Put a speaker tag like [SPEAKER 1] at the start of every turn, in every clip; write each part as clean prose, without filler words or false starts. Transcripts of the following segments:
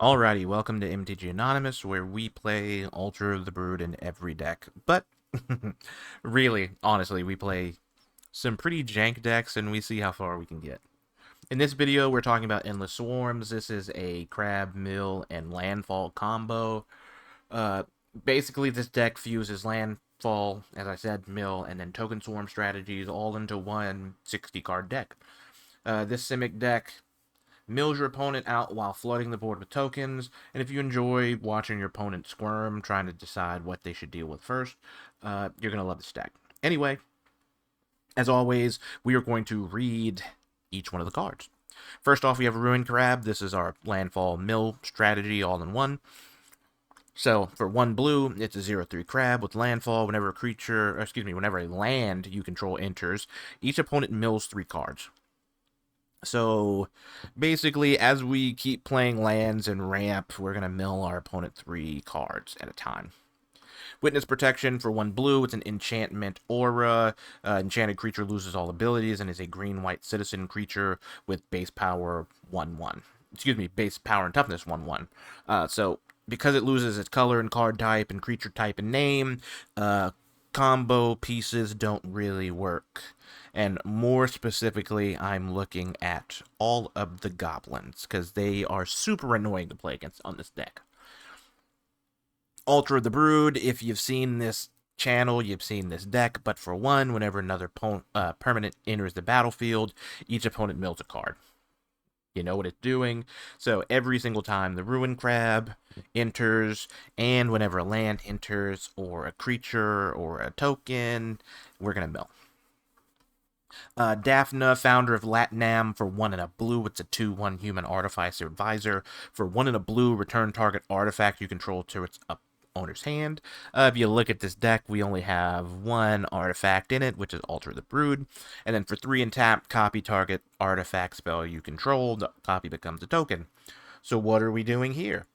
[SPEAKER 1] Alrighty, welcome to MTG Anonymous, where we play Altar of the Brood in every deck. But, really, honestly, we play some pretty jank decks, and we see how far we can get. In this video, we're talking about Endless Swarms. This is a Crab, Mill, and Landfall combo. Uh, Basically, this deck fuses Landfall, as I said, Mill, and then Token Swarm strategies all into one 60-card deck. This Simic deck mills your opponent out while flooding the board with tokens, and if you enjoy watching your opponent squirm, trying to decide what they should deal with first, you're going to love this deck. Anyway, as always, we are going to read each one of the cards. First off, we have a Ruin Crab. This is our landfall mill strategy all in one. So, for 1 blue, it's a 0/3 crab with landfall. Whenever a land you control enters, each opponent mills 3 cards. So, basically, as we keep playing lands and ramp, we're going to mill our opponent 3 cards at a time. Witness Protection for 1 blue, it's an enchantment aura. Enchanted creature loses all abilities and is a green-white citizen creature with base power 1/1. Base power and toughness 1/1. So, because it loses its color and card type and creature type and name, combo pieces don't really work. And more specifically, I'm looking at all of the goblins, because they are super annoying to play against on this deck. Altar of the Brood, if you've seen this channel, you've seen this deck, but for one, whenever another permanent enters the battlefield, each opponent mills a card. You know what it's doing. So every single time the Ruin Crab enters, and whenever a land enters, or a creature, or a token, we're going to mill. Daphne, founder of Latnam, for 1 and a blue. It's a 2/1 human artificer advisor. For 1 and a blue, return target artifact you control to its owner's hand. If you look at this deck, we only have 1 artifact in it, which is Altar of the Brood. And then for 3 and tap, copy target artifact spell you control. The copy becomes a token. So what are we doing here?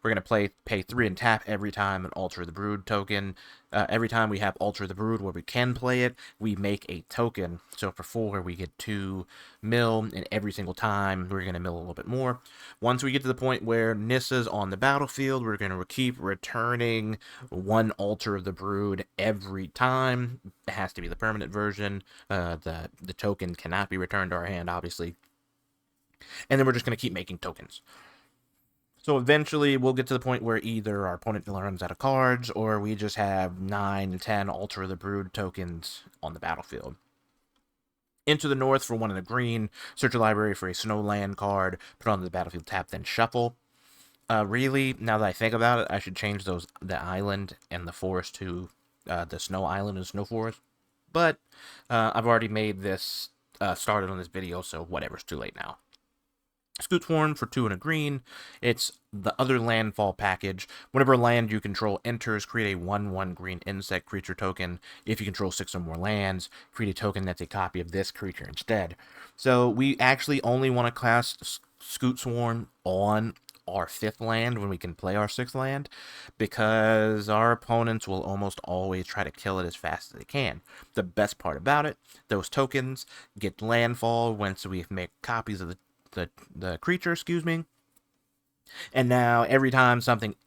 [SPEAKER 1] We're going to pay 3 and tap every time an Altar of the Brood token. Every time we have Altar of the Brood where we can play it, we make a token. So for 4, we get 2 mill, and every single time we're going to mill a little bit more. Once we get to the point where Nissa's on the battlefield, we're going to keep returning 1 Altar of the Brood every time. It has to be the permanent version. The token cannot be returned to our hand, obviously. And then we're just going to keep making tokens. So eventually we'll get to the point where either our opponent runs out of cards, or we just have 9 and 10 Altar of the Brood tokens on the battlefield. Into the North for 1 and a green, search a library for a Snowland card, put it on the battlefield, tap, then shuffle. Really, now that I think about it, I should change the island and the forest to the Snow Island and Snow Forest. But I've already made this, started on this video, so whatever, it's too late now. Scute Swarm for 2 and a green. It's the other landfall package. Whenever a land you control enters, create a 1/1 green insect creature token. If you control 6 or more lands, create a token that's a copy of this creature instead. So we actually only want to cast Scute Swarm on our 5th land when we can play our 6th land, because our opponents will almost always try to kill it as fast as they can. The best part about it, those tokens get landfall once we make copies of the creature, and now every time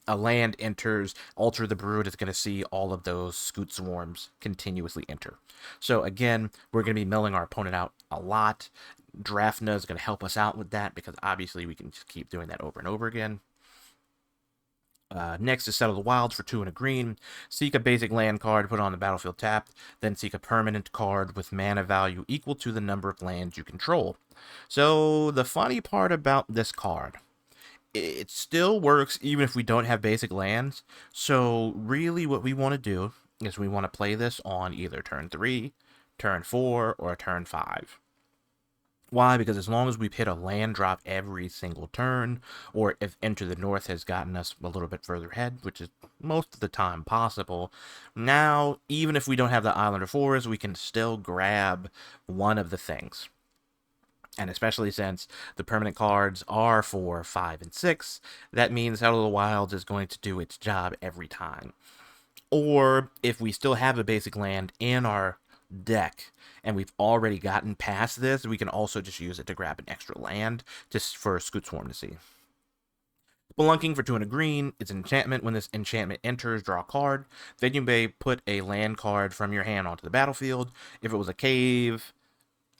[SPEAKER 1] a land enters, Altar the Brood is going to see all of those Scute Swarms continuously enter. So again, we're going to be milling our opponent out a lot. Daphne is going to help us out with that, because obviously we can just keep doing that over and over again. Next is Settle the Wilds for 2 and a green. Seek a basic land card, put it on the battlefield tapped, then seek a permanent card with mana value equal to the number of lands you control. So the funny part about this card, it still works even if we don't have basic lands. So really what we want to do is we want to play this on either turn 3, turn 4, or turn 5. Why? Because as long as we've hit a land drop every single turn, or if Enter the North has gotten us a little bit further ahead, which is most of the time possible, now, even if we don't have the island or forest, we can still grab one of the things. And especially since the permanent cards are for 5 and 6, that means Out of the Wilds is going to do its job every time. Or if we still have a basic land in our deck and we've already gotten past this, we can also just use it to grab an extra land just for Scute Swarm to see. Spelunking for 2 and a green. It's an enchantment. When this enchantment enters, draw a card. Then you may put a land card from your hand onto the battlefield. If it was a cave,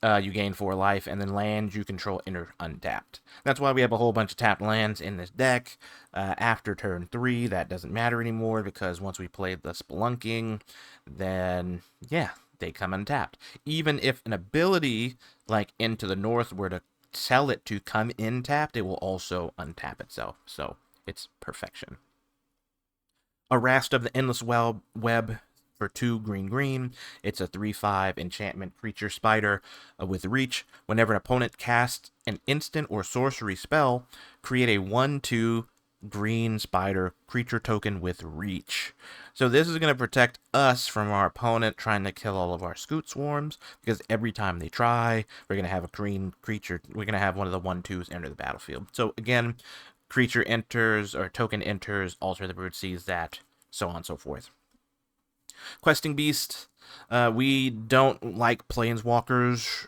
[SPEAKER 1] you gain 4 life, and then lands you control enter untapped. That's why we have a whole bunch of tapped lands in this deck. After turn 3, that doesn't matter anymore, because once we played the Spelunking, then, yeah, they come untapped. Even if an ability, like Into the North, were to tell it to come in tapped, it will also untap itself. So, it's perfection. Arrast of the Endless Web for 2 green. It's a 3/5 enchantment creature spider with reach. Whenever an opponent casts an instant or sorcery spell, create a 1/2 green spider creature token with reach. So this is going to protect us from our opponent trying to kill all of our Scute Swarms, because every time they try, we're going to have a green creature. We're going to have one of the 1/2s enter the battlefield. So again, creature enters or token enters, alter the brood sees that, so on and so forth. Questing Beast, we don't like planeswalkers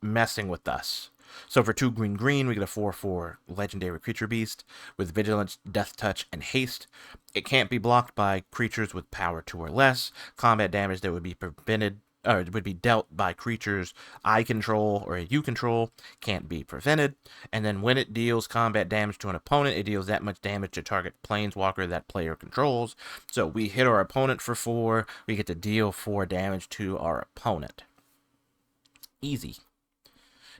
[SPEAKER 1] messing with us. So for 2 green, we get a 4/4 legendary creature beast with vigilance, death touch, and haste. It can't be blocked by creatures with power 2 or less. Combat damage that would be prevented or would be dealt by creatures I control or you control can't be prevented. And then when it deals combat damage to an opponent, it deals that much damage to target planeswalker that player controls. So we hit our opponent for 4, we get to deal 4 damage to our opponent. Easy.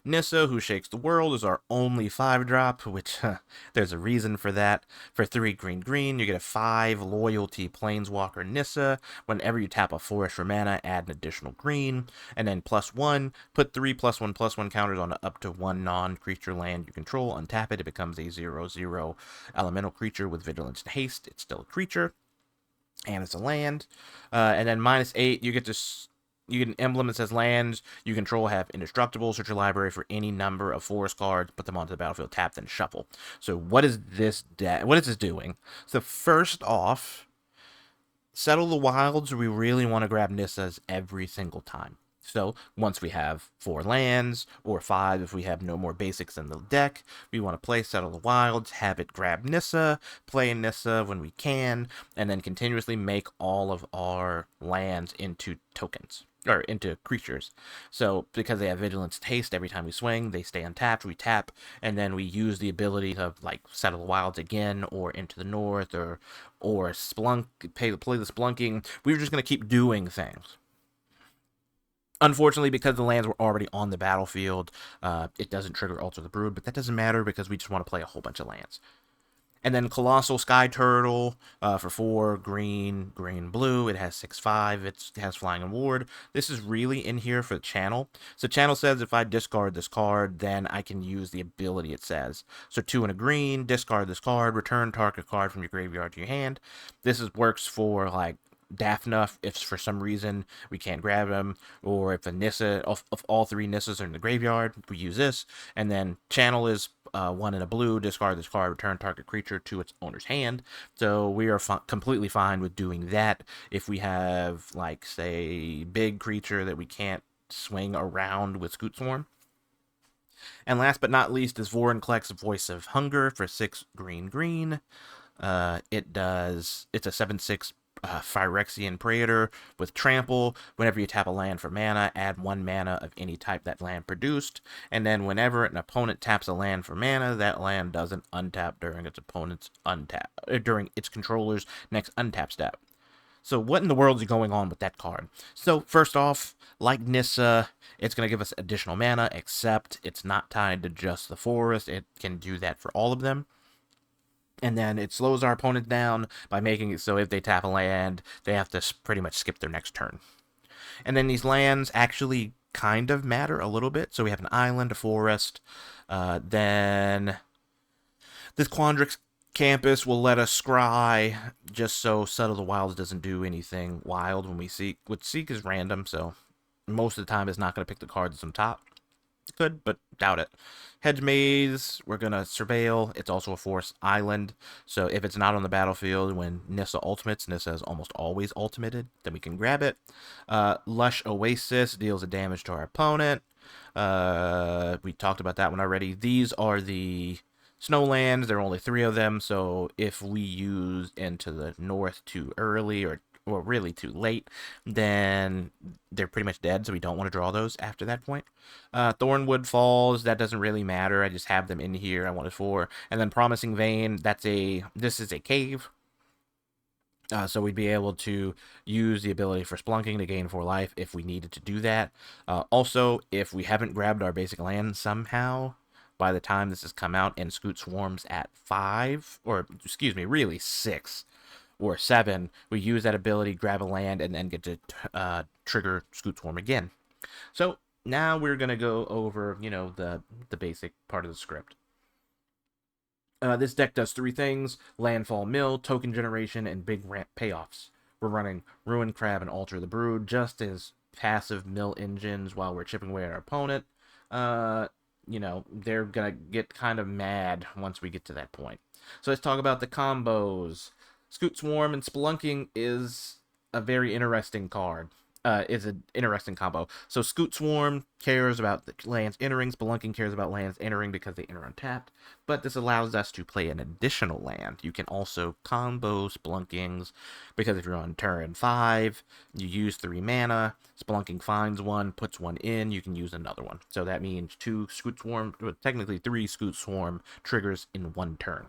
[SPEAKER 1] Nissa, Who Shakes the World, is our only 5-drop, which there's a reason for that. For 3 green, you get a 5 loyalty planeswalker Nissa. Whenever you tap a forest for mana, add an additional green. And then +1, put 3 +1/+1 counters on up to 1 non-creature land you control. Untap it, it becomes a 0/0 elemental creature with vigilance and haste. It's still a creature, and it's a land. And then -8, you get an emblem that says lands you control have indestructible. Search your library for any number of forest cards, put them onto the battlefield, tap, then shuffle. So what is this doing? So first off, Settle the Wilds, we really want to grab Nissas every single time. So once we have 4 lands, or 5 if we have no more basics in the deck, we want to play Settle the Wilds, have it grab Nissa, play Nissa when we can, and then continuously make all of our lands into tokens. Or into creatures. So because they have vigilance and haste, every time we swing, they stay untapped, we tap, and then we use the ability to like Settle the Wilds again, or Into the North, or Splunk, play the Splunking. We're just gonna keep doing things. Unfortunately, because the lands were already on the battlefield, it doesn't trigger Alter the Brood, but that doesn't matter because we just want to play a whole bunch of lands. And then Colossal Sky Turtle for 4 green, blue. It has 6/5. It has Flying and Ward. This is really in here for the channel. So channel says if I discard this card, then I can use the ability it says. So 2 and a green, discard this card, return target card from your graveyard to your hand. This works for like Daphne, if for some reason we can't grab him, or if a Nissa, if all 3 Nissas are in the graveyard, we use this. And then channel is 1 and a blue, discard this card, return target creature to its owner's hand. So we are completely fine with doing that if we have, like, say, big creature that we can't swing around with Scute Swarm. And last but not least is Vorinclex, Voice of Hunger for 6 green. It's a 7/6 Phyrexian Praetor with Trample. Whenever you tap a land for mana, add 1 mana of any type that land produced. And then whenever an opponent taps a land for mana, that land doesn't untap during during its controller's next untap step. So what in the world is going on with that card? So first off, like Nissa, it's going to give us additional mana, except it's not tied to just the forest. It can do that for all of them. And then it slows our opponent down by making it so if they tap a land, they have to pretty much skip their next turn. And then these lands actually kind of matter a little bit. So we have an island, a forest. Then this Quandrix Campus will let us scry, just so Settle the Wilds doesn't do anything wild when we seek. What seek is random, so most of the time it's not going to pick the cards on top. Could, but doubt it. Hedge Maze, we're going to Surveil. It's also a forest island, so if it's not on the battlefield when Nissa ultimates, Nissa is almost always ultimated, then we can grab it. Lush Oasis deals a damage to our opponent. We talked about that one already. These are the Snowlands, there are only 3 of them, so if we use Into the North too early or really too late, then they're pretty much dead, so we don't want to draw those after that point. Thornwood Falls, that doesn't really matter. I just have them in here. I wanted 4. And then Promising Vein, this is a cave. So we'd be able to use the ability for Splunking to gain 4 life if we needed to do that. Also, if we haven't grabbed our basic land somehow, by the time this has come out and Scute Swarm's at 5, or excuse me, really 6 or 7, we use that ability, grab a land, and then get to trigger Scute Swarm again. So now we're going to go over, the basic part of the script. This deck does 3 things: Landfall, Mill, Token Generation, and Big Ramp Payoffs. We're running Ruin Crab and Alter the Brood just as passive mill engines while we're chipping away at our opponent. They're going to get kind of mad once we get to that point. So let's talk about the combos. Scute Swarm and Spelunking is a very interesting card. Is an interesting combo. So Scute Swarm cares about the lands entering. Spelunking cares about lands entering because they enter untapped. But this allows us to play an additional land. You can also combo Spelunkings because if you're on turn 5, you use 3 mana. Spelunking finds 1, puts 1 in. You can use another one. So that means 2 Scute Swarm, technically 3 Scute Swarm triggers in 1 turn.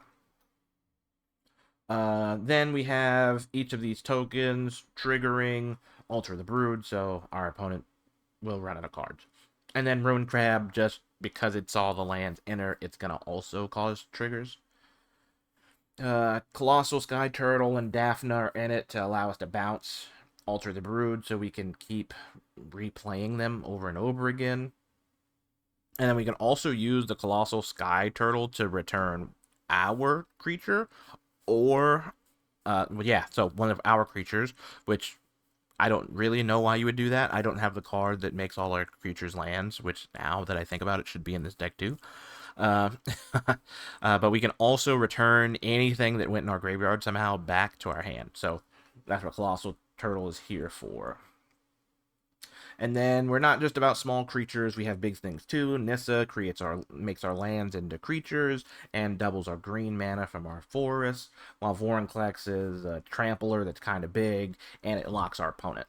[SPEAKER 1] Then we have each of these tokens triggering Alter the Brood, so our opponent will run out of cards. And then Ruin Crab, just because it saw the lands enter, it's going to also cause triggers. Colossal Sky Turtle and Daphne are in it to allow us to bounce Alter the Brood so we can keep replaying them over and over again. And then we can also use the Colossal Sky Turtle to return our creature, or, so one of our creatures, which I don't really know why you would do that. I don't have the card that makes all our creatures lands, which now that I think about it should be in this deck too. But we can also return anything that went in our graveyard somehow back to our hand. So that's what Colossal Turtle is here for. And then we're not just about small creatures, we have big things too. Nissa makes our lands into creatures and doubles our green mana from our forests, while Vorinclex is a trampler that's kind of big and it locks our opponent.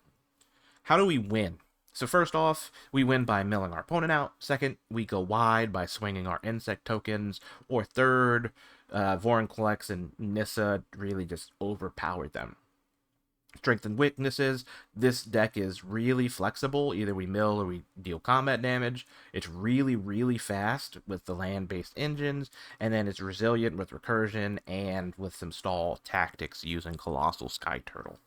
[SPEAKER 1] How do we win? So first off, we win by milling our opponent out. Second, we go wide by swinging our insect tokens. Or third, Vorinclex and Nissa really just overpower them. Strength and weaknesses. This deck is really flexible. Either we mill or we deal combat damage. It's really, really fast with the land-based engines. And then it's resilient with Recursion and with some stall tactics using Colossal Sky Turtle.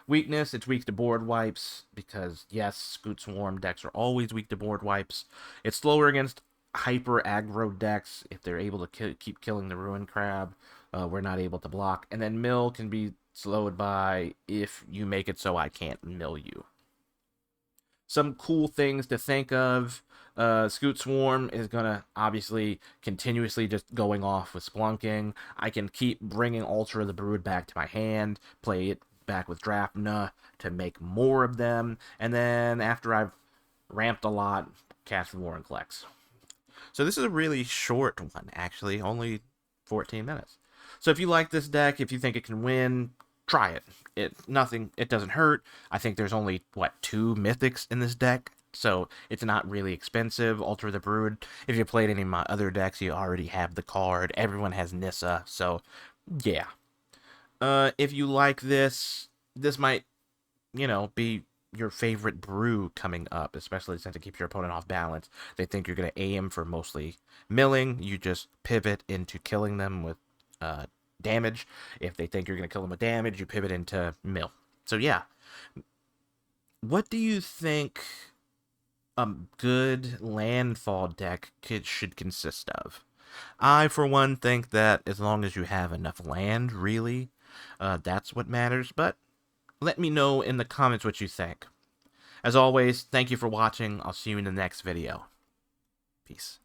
[SPEAKER 1] Weakness, it's weak to board wipes because, yes, Scute Swarm decks are always weak to board wipes. It's slower against hyper aggro decks if they're able to keep killing the Ruin Crab. We're not able to block. And then mill can be slowed by if you make it so I can't mill you. Some cool things to think of. Scute Swarm is going to obviously continuously just going off with Splunking. I can keep bringing Alter the Brood back to my hand, play it back with Daphne to make more of them, and then after I've ramped a lot, cast Vorinclex. So this is a really short one, actually, only 14 minutes. So if you like this deck, if you think it can win, try it. It doesn't hurt. I think there's only, 2 mythics in this deck, so it's not really expensive. Alter the Brood, if you played any of my other decks, you already have the card. Everyone has Nissa, so yeah. If you like this might, be your favorite brew coming up, especially since it keeps your opponent off balance. They think you're going to aim for mostly milling. You just pivot into killing them with damage. If they think you're going to kill them with damage, you pivot into mill. So yeah. What do you think a good landfall deck should consist of? I, for one, think that as long as you have enough land, really, that's what matters. But let me know in the comments what you think. As always, thank you for watching. I'll see you in the next video. Peace.